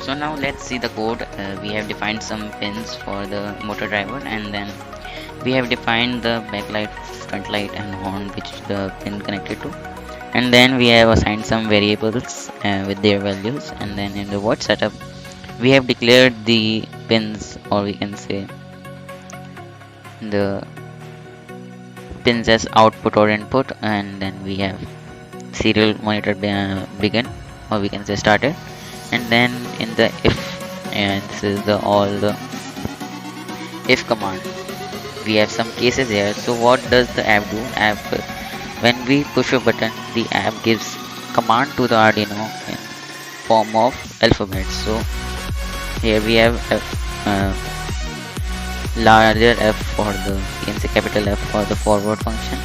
So now let's see the code. We have defined some pins for the motor driver, and then we have defined the backlight, front light and horn which the pin connected to, and then we have assigned some variables with their values, and then in the watch setup we have declared the pins, or we can say the pins, as output or input, and then we have serial monitor begin, or we can say started, and then in the if, and this is the all the if command, we have some cases here. So what does the app do? When we push a button, the app gives command to the Arduino in form of alphabets. So here we have larger F for the, you can say capital F for the forward function,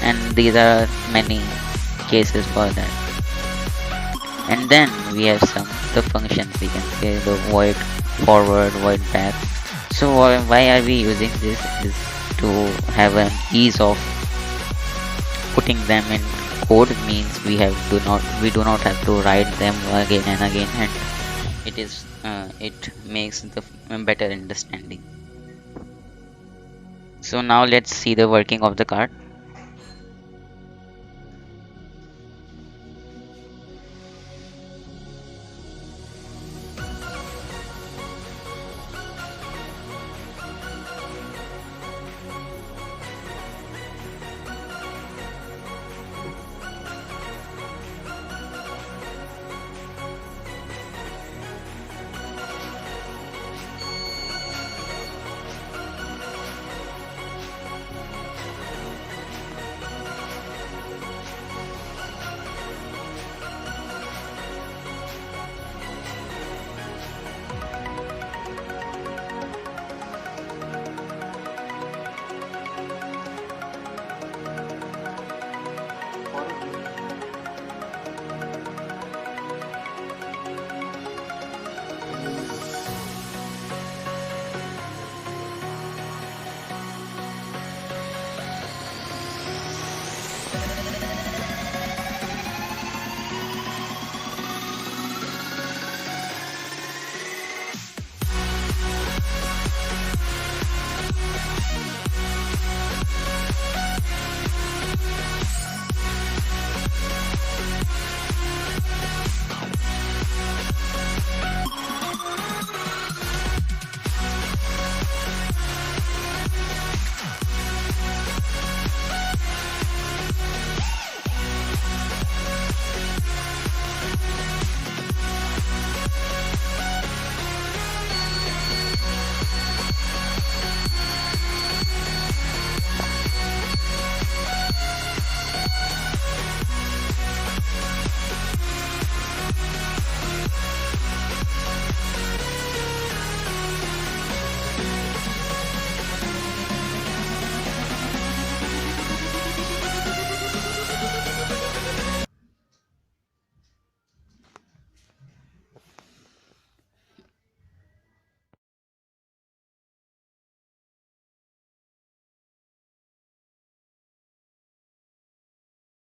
and these are many cases for that. And then we have some the functions, we can say the void forward, void back. So why are we using this? Is to have an ease of putting them in code. Means we do not have to write them again and again, and it makes the better understanding. So now let's see the working of the card.